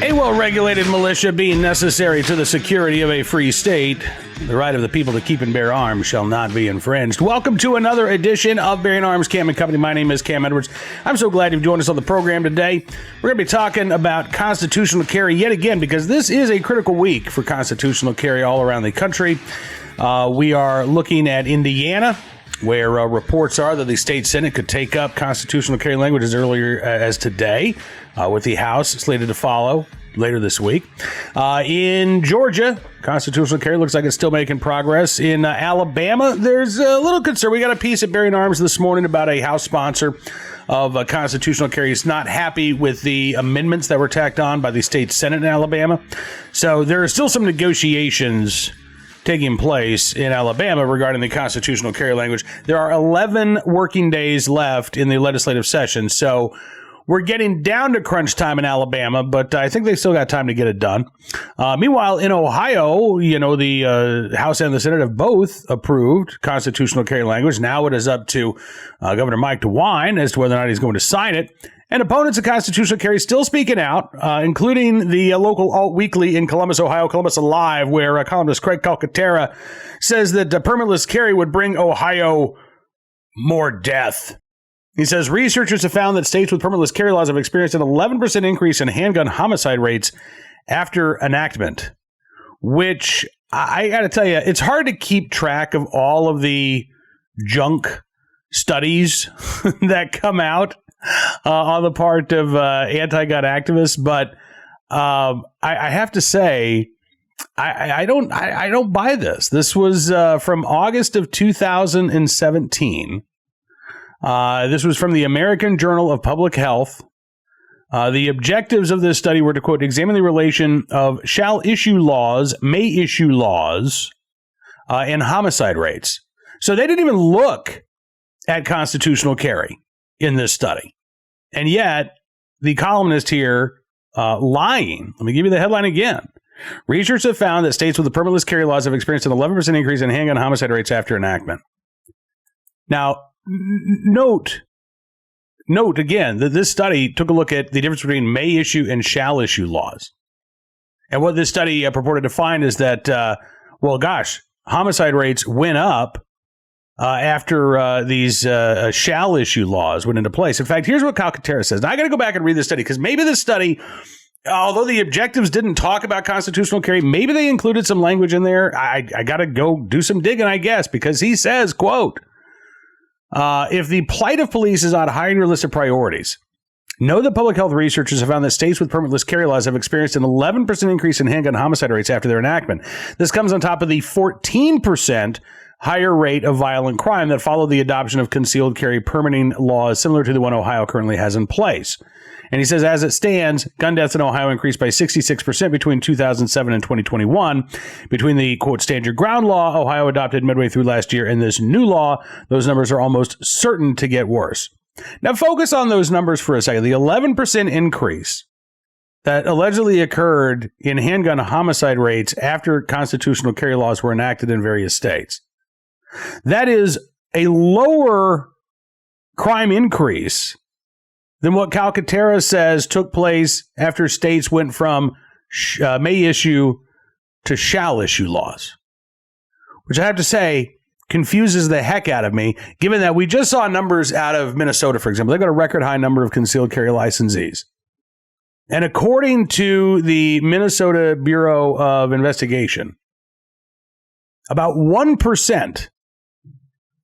A well-regulated militia being necessary to the security of a free state, the right of the people to keep and bear arms shall not be infringed. Welcome to another edition of Bearing Arms Cam and Company. My name is Cam Edwards. I'm so glad you've joined us on the program today. We're going to be talking about constitutional carry yet again because this is a critical week for constitutional carry all around the country. We are looking at Indiana, where reports are that the state Senate could take up constitutional carry language as early as today, with the House slated to follow later this week. In Georgia, constitutional carry looks like it's still making progress. In Alabama, there's a little concern. We got a piece at Bearing Arms this morning about a House sponsor of constitutional carry is not happy with the amendments that were tacked on by the state Senate in Alabama. So there are still some negotiations taking place in Alabama regarding the constitutional carry language. There are 11 working days left in the legislative session, so we're getting down to crunch time in Alabama, but I think they still got time to get it done. Meanwhile, in Ohio, the House and the Senate have both approved constitutional carry language. Now it is up to Governor Mike DeWine as to whether or not he's going to sign it. And opponents of constitutional carry still speaking out, including the local alt weekly in Columbus, Ohio, Columbus Alive, where columnist Craig Calcaterra says that permitless carry would bring Ohio more death. He says researchers have found that states with permitless carry laws have experienced an 11% increase in handgun homicide rates after enactment, which I got to tell you, it's hard to keep track of all of the junk studies that come out on the part of anti-gun activists, but I have to say, I don't buy this. This was from August of 2017. This was from the American Journal of Public Health. The objectives of this study were to, quote, examine the relation of shall issue laws, may issue laws, and homicide rates. So they didn't even look at constitutional carry in this study. And yet, the columnist here lying. Let me give you the headline again. Researchers have found that states with the permitless carry laws have experienced an 11% increase in handgun homicide rates after enactment. Now, note again that this study took a look at the difference between may issue and shall issue laws. And what this study purported to find is that, homicide rates went up after these shall issue laws went into place. In fact, here's what Calcaterra says. Now, I got to go back and read this study because maybe this study, although the objectives didn't talk about constitutional carry, maybe they included some language in there. I got to go do some digging, I guess, because he says, quote, if the plight of police is on high on your list of priorities, know that public health researchers have found that states with permitless carry laws have experienced an 11% increase in handgun homicide rates after their enactment. This comes on top of the 14% higher rate of violent crime that followed the adoption of concealed carry permitting laws similar to the one Ohio currently has in place. And he says, as it stands, gun deaths in Ohio increased by 66% between 2007 and 2021. Between the, quote, stand your ground law Ohio adopted midway through last year and this new law, those numbers are almost certain to get worse. Now, focus on those numbers for a second. The 11% increase that allegedly occurred in handgun homicide rates after constitutional carry laws were enacted in various states. That is a lower crime increase than what Calcaterra says took place after states went from may issue to shall issue laws, which I have to say confuses the heck out of me, given that we just saw numbers out of Minnesota, for example. They've got a record high number of concealed carry licensees. And according to the Minnesota Bureau of Investigation, about 1%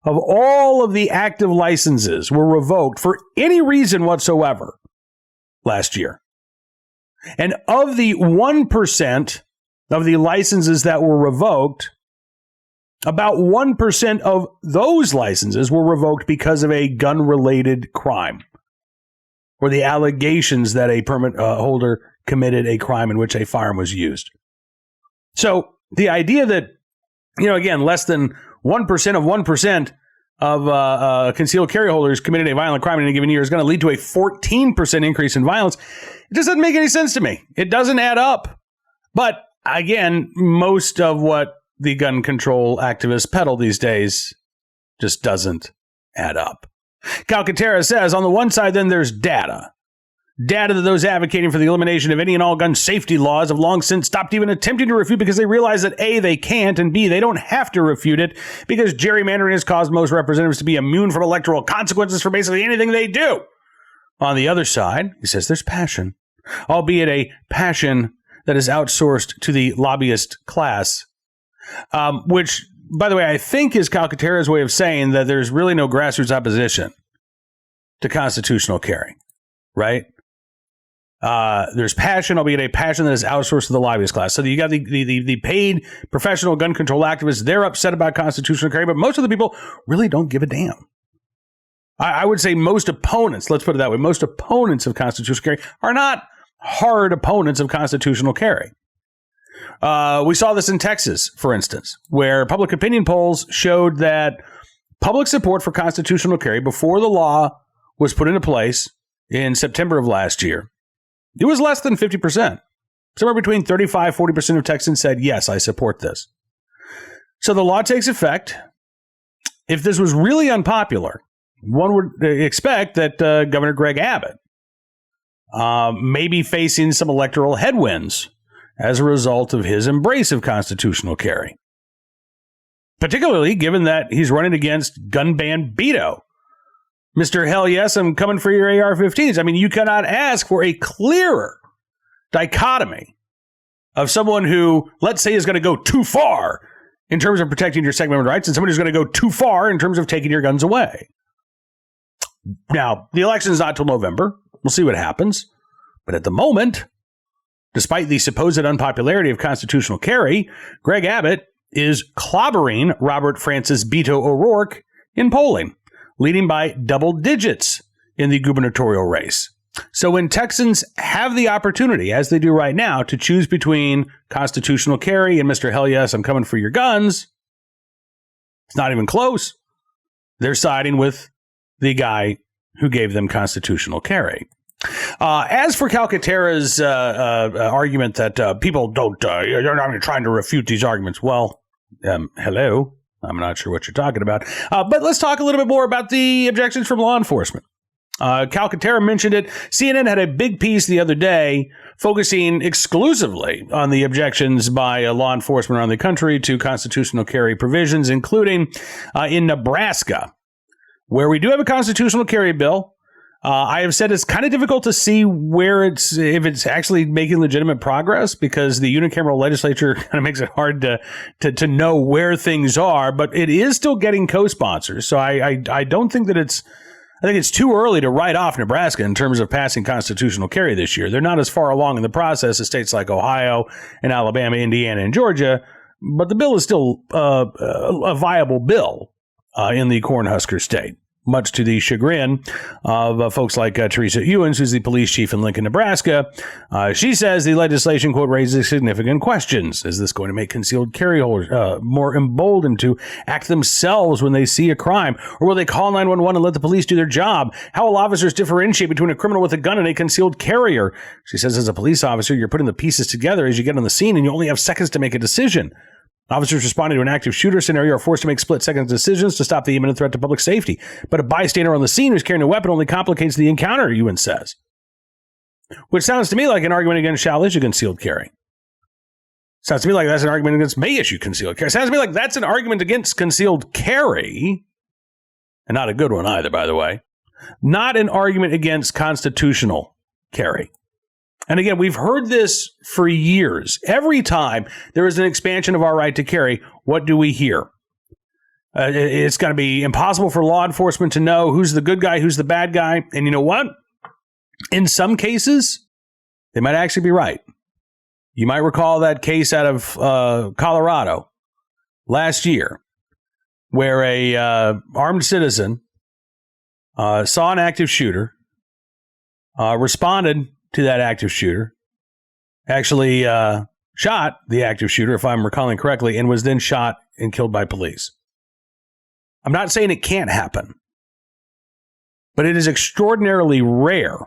of all of the active licenses were revoked for any reason whatsoever last year. And of the 1% of the licenses that were revoked, about 1% of those licenses were revoked because of a gun-related crime, or the allegations that a permit holder committed a crime in which a firearm was used. So the idea that, again, less than 1% of 1% of concealed carry holders committed a violent crime in a given year is going to lead to a 14% increase in violence. It just doesn't make any sense to me. It doesn't add up. But again, most of what the gun control activists peddle these days just doesn't add up. Calcaterra says, on the one side, then there's data. Data that those advocating for the elimination of any and all gun safety laws have long since stopped even attempting to refute because they realize that A, they can't, and B, they don't have to refute it because gerrymandering has caused most representatives to be immune from electoral consequences for basically anything they do. On the other side, he says there's passion, albeit a passion that is outsourced to the lobbyist class, which, by the way, I think is Calcaterra's way of saying that there's really no grassroots opposition to constitutional carry, right? There's passion, albeit a passion that is outsourced to the lobbyist class. So you got the paid professional gun control activists. They're upset about constitutional carry, but most of the people really don't give a damn. I would say most opponents, let's put it that way, most opponents of constitutional carry are not hard opponents of constitutional carry. We saw this in Texas, for instance, where public opinion polls showed that public support for constitutional carry before the law was put into place in September of last year, it was less than 50%. Somewhere between 35-40% of Texans said, yes, I support this. So the law takes effect. If this was really unpopular, one would expect that Governor Greg Abbott may be facing some electoral headwinds as a result of his embrace of constitutional carry. Particularly given that he's running against gun ban veto. Mr. Hell yes, I'm coming for your AR-15s. I mean, you cannot ask for a clearer dichotomy of someone who, let's say, is going to go too far in terms of protecting your Second Amendment rights and somebody who's going to go too far in terms of taking your guns away. Now, the election is not till November. We'll see what happens. But at the moment, despite the supposed unpopularity of constitutional carry, Greg Abbott is clobbering Robert Francis Beto O'Rourke in polling, leading by double digits in the gubernatorial race. So when Texans have the opportunity, as they do right now, to choose between constitutional carry and Mr. Hell yes, I'm coming for your guns, it's not even close. They're siding with the guy who gave them constitutional carry. As for Calcaterra's argument that people don't, you're not trying to refute these arguments. Well, hello. I'm not sure what you're talking about. But let's talk a little bit more about the objections from law enforcement. Calcaterra mentioned it. CNN had a big piece the other day focusing exclusively on the objections by law enforcement around the country to constitutional carry provisions, including in Nebraska, where we do have a constitutional carry bill. I have said it's kind of difficult to see if it's actually making legitimate progress because the unicameral legislature kind of makes it hard to know where things are, but it is still getting co-sponsors. So I don't think that I think it's too early to write off Nebraska in terms of passing constitutional carry this year. They're not as far along in the process as states like Ohio and Alabama, Indiana, and Georgia, but the bill is still a viable bill in the Cornhusker state, much to the chagrin of folks like Teresa Ewens, who's the police chief in Lincoln, Nebraska. She says the legislation, quote, raises significant questions. Is this going to make concealed carry holders more emboldened to act themselves when they see a crime? Or will they call 911 and let the police do their job? How will officers differentiate between a criminal with a gun and a concealed carrier? She says as a police officer, you're putting the pieces together as you get on the scene and you only have seconds to make a decision. Officers responding to an active shooter scenario are forced to make split-second decisions to stop the imminent threat to public safety. But a bystander on the scene who's carrying a weapon only complicates the encounter, Ewan says. Which sounds to me like an argument against shall issue concealed carry. Sounds to me like that's an argument against may issue concealed carry. Sounds to me like that's an argument against concealed carry, and not a good one either, by the way. Not an argument against constitutional carry. And again, we've heard this for years. Every time there is an expansion of our right to carry, what do we hear? It's going to be impossible for law enforcement to know who's the good guy, who's the bad guy. And you know what? In some cases, they might actually be right. You might recall that case out of Colorado last year where a armed citizen saw an active shooter, responded to that active shooter, actually shot the active shooter, if I'm recalling correctly, and was then shot and killed by police. I'm not saying it can't happen, but it is extraordinarily rare,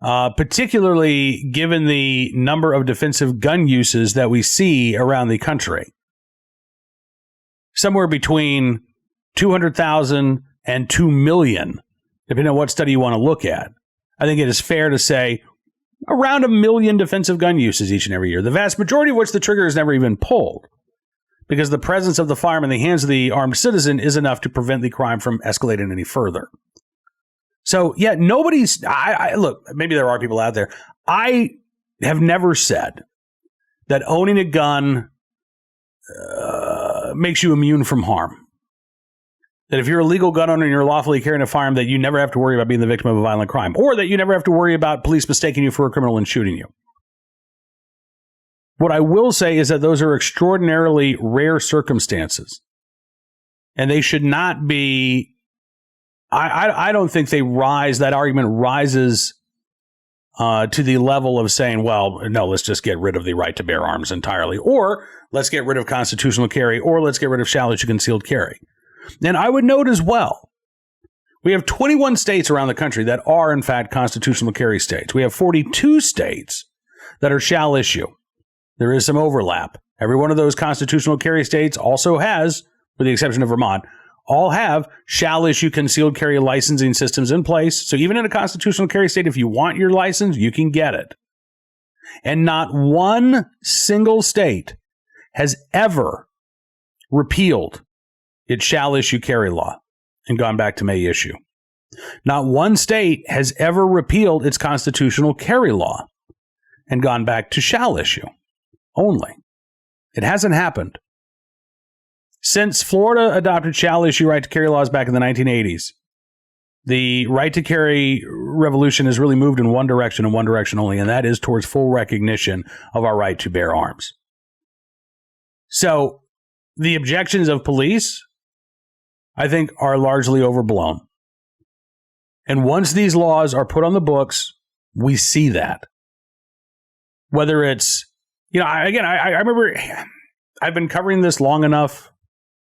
particularly given the number of defensive gun uses that we see around the country. Somewhere between 200,000 and 2 million, depending on what study you want to look at. I think it is fair to say around 1 million defensive gun uses each and every year, the vast majority of which the trigger is never even pulled, because the presence of the firearm in the hands of the armed citizen is enough to prevent the crime from escalating any further. So, yeah, nobody's... look, maybe there are people out there. I have never said that owning a gun makes you immune from harm. That if you're a legal gun owner and you're lawfully carrying a firearm, that you never have to worry about being the victim of a violent crime, or that you never have to worry about police mistaking you for a criminal and shooting you. What I will say is that those are extraordinarily rare circumstances, and they should not be... I don't think they rise, that argument rises to the level of saying, well, no, let's just get rid of the right to bear arms entirely, or let's get rid of constitutional carry, or let's get rid of shall issue concealed carry. And I would note as well, we have 21 states around the country that are, in fact, constitutional carry states. We have 42 states that are shall issue. There is some overlap. Every one of those constitutional carry states also has, with the exception of Vermont, all have shall issue concealed carry licensing systems in place. So even in a constitutional carry state, if you want your license, you can get it. And not one single state has ever repealed its shall issue carry law and gone back to may issue. Not one state has ever repealed its constitutional carry law and gone back to shall issue only. It hasn't happened. Since Florida adopted shall issue right to carry laws back in the 1980s, the right to carry revolution has really moved in one direction and one direction only, and that is towards full recognition of our right to bear arms. So the objections of police, I think, are largely overblown. And once these laws are put on the books, we see that. Whether it's, I remember I've been covering this long enough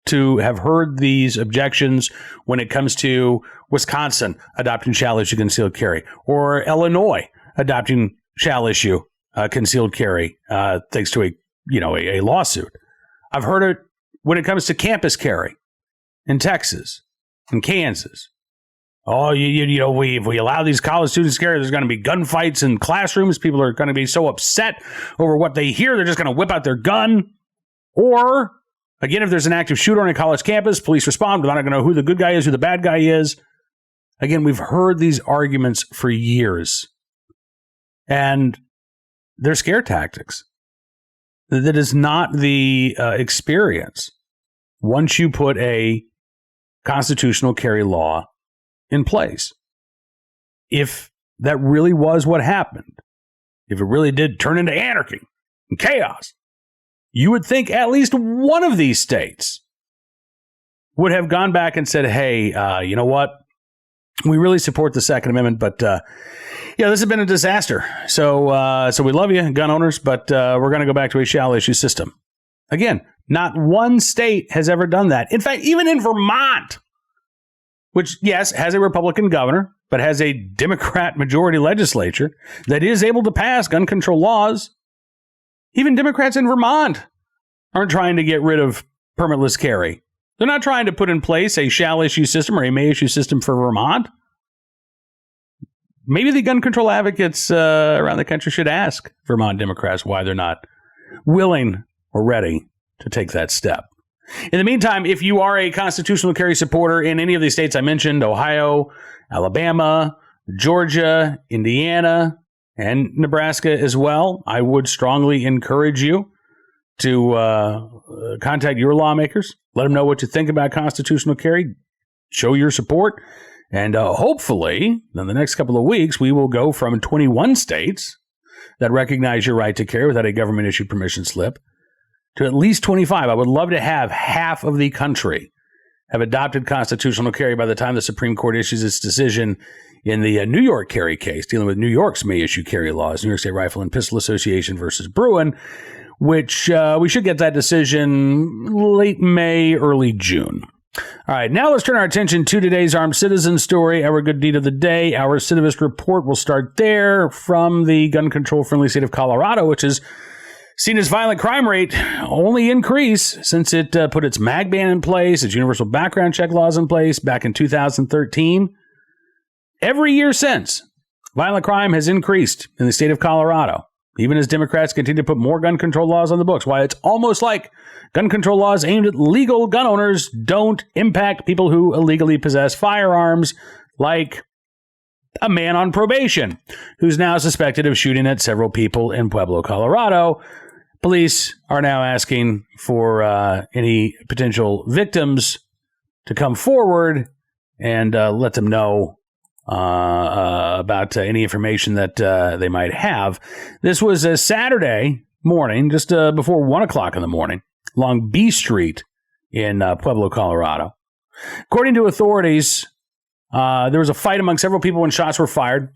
to have heard these objections when it comes to Wisconsin adopting shall issue concealed carry, or Illinois adopting shall issue concealed carry, thanks to a lawsuit. I've heard it when it comes to campus carry in Texas and Kansas. Oh, if we allow these college students to carry, there's going to be gunfights in classrooms. People are going to be so upset over what they hear, they're just going to whip out their gun. Or, again, if there's an active shooter on a college campus, police respond, but they're not going to know who the good guy is, who the bad guy is. Again, we've heard these arguments for years. And they're scare tactics. That is not the experience once you put a constitutional carry law in place. If that really was what happened, if it really did turn into anarchy and chaos, you would think at least one of these states would have gone back and said, hey, you know what? We really support the Second Amendment, but this has been a disaster. So we love you, gun owners, but we're going to go back to a shall issue system. Again, not one state has ever done that. In fact, even in Vermont, which, yes, has a Republican governor, but has a Democrat majority legislature that is able to pass gun control laws, even Democrats in Vermont aren't trying to get rid of permitless carry. They're not trying to put in place a shall issue system or a may issue system for Vermont. Maybe the gun control advocates around the country should ask Vermont Democrats why they're not willing or ready to take that step. In the meantime, if you are a constitutional carry supporter in any of these states I mentioned, Ohio, Alabama, Georgia, Indiana, and Nebraska as well, I would strongly encourage you to contact your lawmakers. Let them know what you think about constitutional carry. Show your support. And hopefully, in the next couple of weeks, we will go from 21 states that recognize your right to carry without a government-issued permission slip to at least 25. I would love to have half of the country have adopted constitutional carry by the time the Supreme Court issues its decision in the New York carry case, dealing with New York's may issue carry laws, New York State Rifle and Pistol Association versus Bruin, which we should get that decision late May, early June. All right, now let's turn our attention to today's armed citizen story, our good deed of the day. Our Recidivist Report will start there from the gun control friendly state of Colorado, which is seen its violent crime rate only increase since it put its mag ban in place, its universal background check laws in place back in 2013. Every year since, Violent crime has increased in the state of Colorado, even as Democrats continue to put more gun control laws on the books. Why it's almost like gun control laws aimed at legal gun owners don't impact people who illegally possess firearms, like a man on probation who's now suspected of shooting at several people in Pueblo, Colorado. Police are now asking for any potential victims to come forward and let them know about any information that they might have. This was a Saturday morning, just before 1 o'clock in the morning, along B Street in Pueblo, Colorado. According to authorities, there was a fight among several people when shots were fired.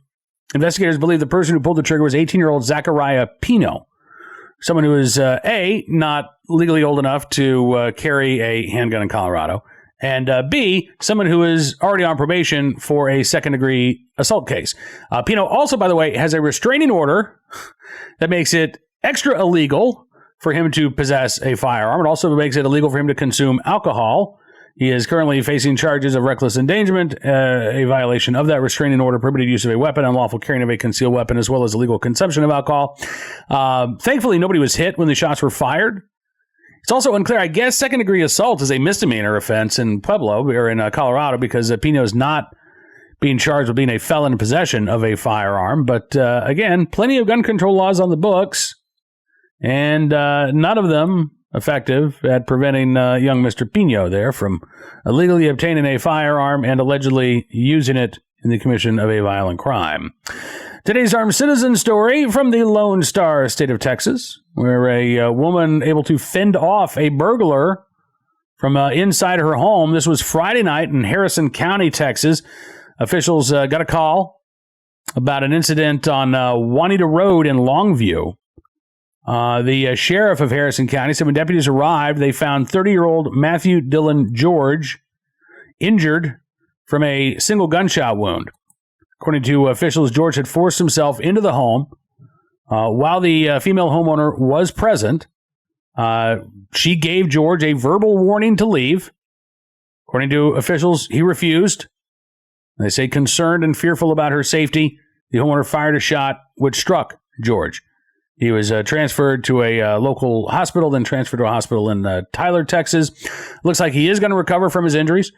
Investigators believe the person who pulled the trigger was 18-year-old Zachariah Pino, someone who is, A, not legally old enough to carry a handgun in Colorado, and B, someone who is already on probation for a second-degree assault case. Pino also, by the way, has a restraining order that makes it extra illegal for him to possess a firearm. It also makes it illegal for him to consume alcohol. He is currently facing charges of reckless endangerment, a violation of that restraining order, prohibited use of a weapon, unlawful carrying of a concealed weapon, as well as illegal consumption of alcohol. Thankfully, nobody was hit when the shots were fired. It's also unclear. I guess second-degree assault is a misdemeanor offense in Pueblo, or in Colorado, because Pino is not being charged with being a felon in possession of a firearm. But again, plenty of gun control laws on the books, and none of them effective at preventing young Mr. Pino there from illegally obtaining a firearm and allegedly using it in the commission of a violent crime. Today's armed citizen story from the Lone Star State of Texas, where a woman able to fend off a burglar from inside her home. This was Friday night in Harrison County, Texas. Officials got a call about an incident on Juanita Road in Longview. The sheriff of Harrison County said when deputies arrived, they found 30-year-old Matthew Dylan George injured from a single gunshot wound. According to officials, George had forced himself into the home. While the female homeowner was present, she gave George a verbal warning to leave. According to officials, he refused. They say concerned and fearful about her safety, the homeowner fired a shot which struck George. He was transferred to a local hospital, then transferred to a hospital in Tyler, Texas. Looks like he is going to recover from his injuries.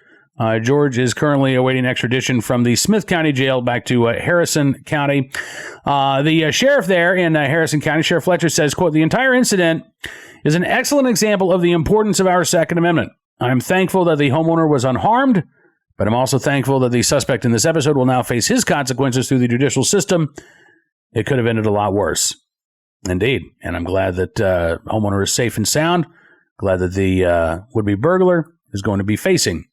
George is currently awaiting extradition from the Smith County Jail back to Harrison County. The sheriff there in Harrison County, Sheriff Fletcher, says, quote, "The entire incident is an excellent example of the importance of our Second Amendment. I'm thankful that the homeowner was unharmed, but I'm also thankful that the suspect in this episode will now face his consequences through the judicial system. It could have ended a lot worse." Indeed. And I'm glad that homeowner is safe and sound. Glad that the would-be burglar is going to be facing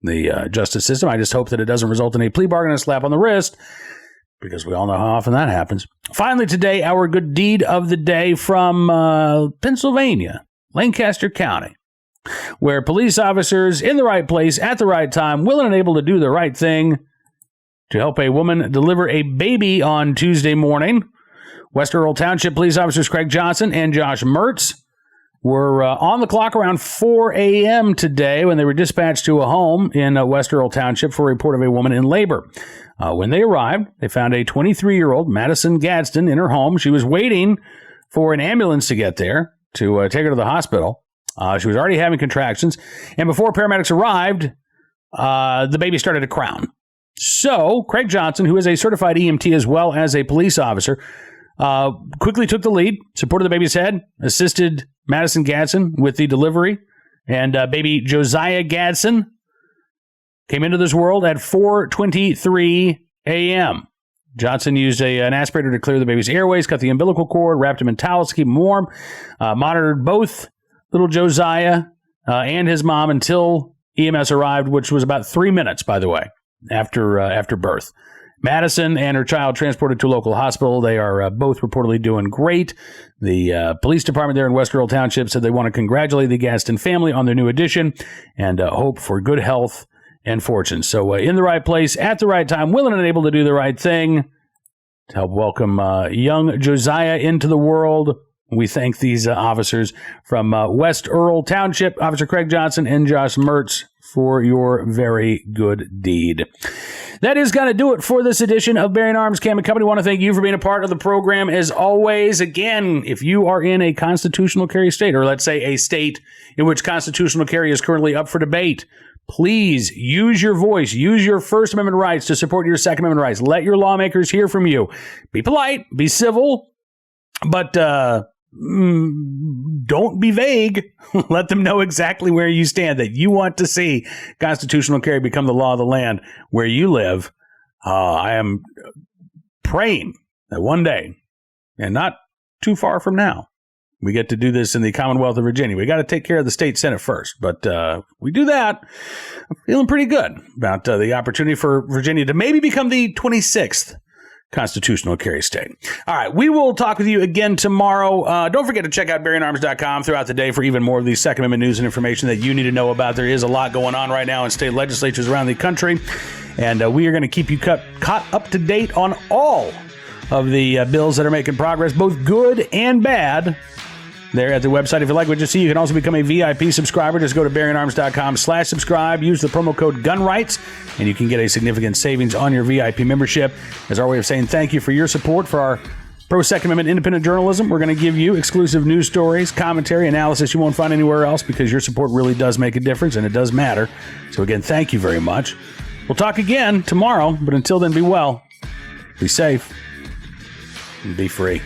the justice system. I just hope that it doesn't result in a plea bargain and a slap on the wrist, because we all know how often that happens. Finally today, our good deed of the day from Pennsylvania, Lancaster County, where police officers in the right place at the right time, willing and able to do the right thing to help a woman deliver a baby on Tuesday morning. West Earl Township police officers Craig Johnson and Josh Mertz were on the clock around 4 a.m. today when they were dispatched to a home in West Earl Township for a report of a woman in labor. When they arrived, they found a 23-year-old Madison Gadsden in her home. She was waiting for an ambulance to get there to take her to the hospital. She was already having contractions, and before paramedics arrived, the baby started to crown. So Craig Johnson, who is a certified EMT as well as a police officer, quickly took the lead, supported the baby's head, assisted Madison Gadsden with the delivery, and baby Josiah Gadsden came into this world at 4:23 a.m. Johnson used an aspirator to clear the baby's airways, cut the umbilical cord, wrapped him in towels to keep him warm, monitored both little Josiah and his mom until EMS arrived, which was about 3 minutes, by the way, after birth. Madison and her child transported to a local hospital. They are both reportedly doing great. The police department there in West Earl Township said they want to congratulate the Gadsden family on their new addition and hope for good health and fortune. So in the right place, at the right time, willing and able to do the right thing to help welcome young Josiah into the world We thank these officers from West Earl Township, Officer Craig Johnson and Josh Mertz, for your very good deed. That is going to do it for this edition of Bearing Arms Cam and Company. I want to thank you for being a part of the program. As always, again, if you are in a constitutional carry state, or let's say a state in which constitutional carry is currently up for debate, please use your voice, use your First Amendment rights to support your Second Amendment rights. Let your lawmakers hear from you. Be polite, be civil, but don't be vague. Let them know exactly where you stand, that you want to see constitutional carry become the law of the land where you live. I am praying that one day, and not too far from now, we get to do this in the Commonwealth of Virginia. We got to take care of the state Senate first, but we do that. I'm feeling pretty good about the opportunity for Virginia to maybe become the 26th constitutional carry state. All right, we will talk with you again tomorrow. Don't forget to check out bearingarms.com throughout the day for even more of these Second Amendment news and information that you need to know about. There is a lot going on right now in state legislatures around the country, and we are going to keep you caught up to date on all of the bills that are making progress, both good and bad, there at the website. If you like what you see, you can also become a VIP subscriber. Just go to bearingarms.com/subscribe. Use the promo code GUNRIGHTS, and you can get a significant savings on your VIP membership. As our way of saying thank you for your support for our pro-Second Amendment independent journalism. We're going to give you exclusive news stories, commentary, analysis you won't find anywhere else, because your support really does make a difference, and it does matter. So again, thank you very much. We'll talk again tomorrow, but until then, be well, be safe, and be free.